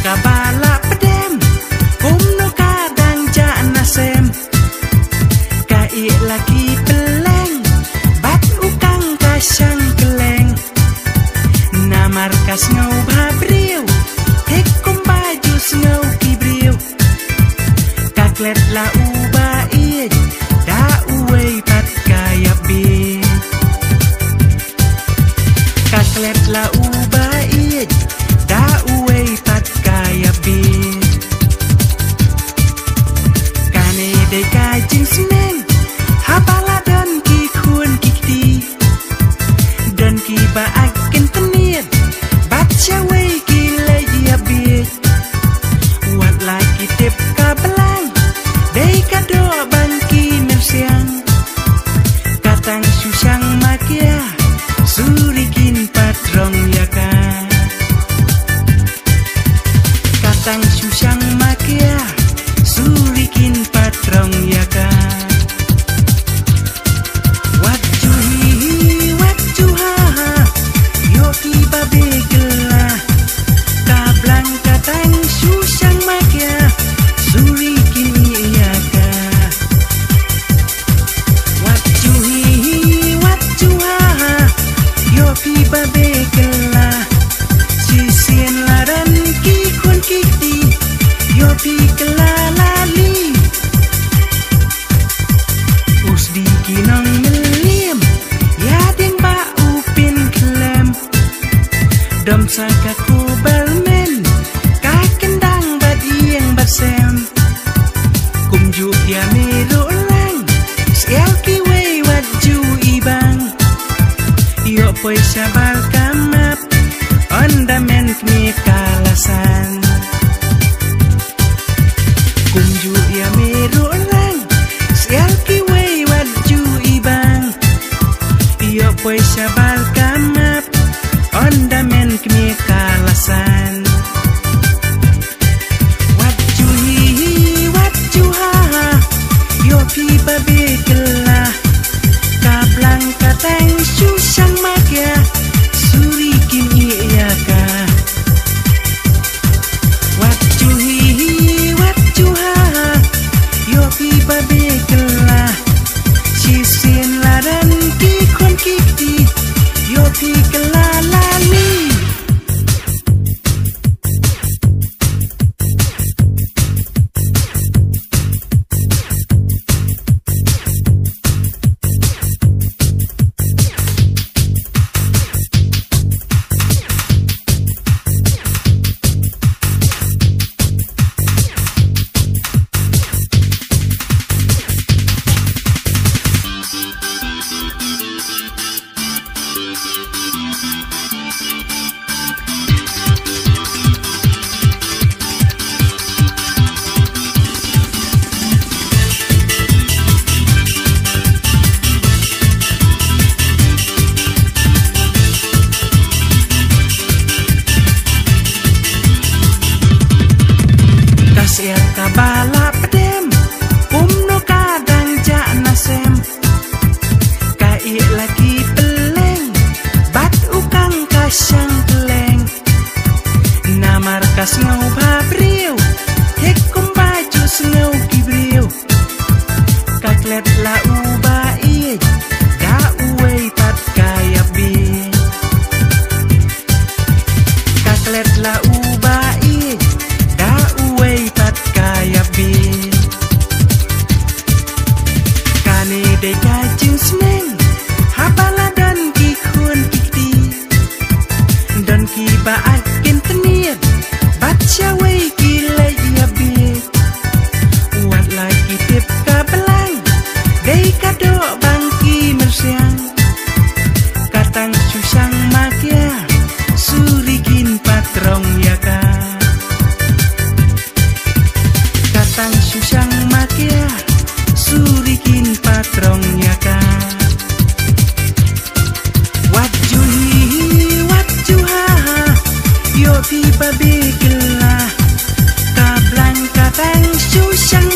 Kabala pedem kumno kadang jana sem kai laki peleng bat ukang kasang keleng namar kas ngau babriu hek kum baju ngau kibriu kaklet la uba iej da uwei pat kaya bi kaklet la uba iej da uwei pat kaya bin kane de kajing seneng habala dan ki kun kikti dan ki ba akin tenir baca wei ki lagi abit wat lagi tip kabelang dei kado bangki mersiang katang susang makia surikin patrong yakan katang susang makia surikin patrong yaka wajuha yoki babe gela kablang katang susang makia surikin yaka wajuha yoki babe gela sisien laran ki kun kikti yopi kelalali usdi kinong melim yading ba upin klem dom saka ku belmen kakendang badieng bersem kumju ya meru lang siel ki wei waju ibang yo poi sabal kamap ondamen kni kalasan kumju ya meru lang sial ki wei waju ibang iyo poi sabal kamap ondamen kni kalasan wajuha yopi babe kelah kablang kateng susang makia surikin iyaka wajuha yopi babe kelah sisien laran ki kun kikti yopi kelalali kabala pedem kumno kadang jana sem kai lagi peleng bat ukang kasang keleng namar kas ngau babriu hek kum baju ngau kibriu kaklet la uba iej da uwei pat kaya bin kaklet la uba iej da uwei pat kaya bin kane de kajing seneng habala dan ki kun kikti dan ki ba akin tenir baca wei ki lagi abit wat lagi tip kabelang dei lebih gelah. Kablang kabang susang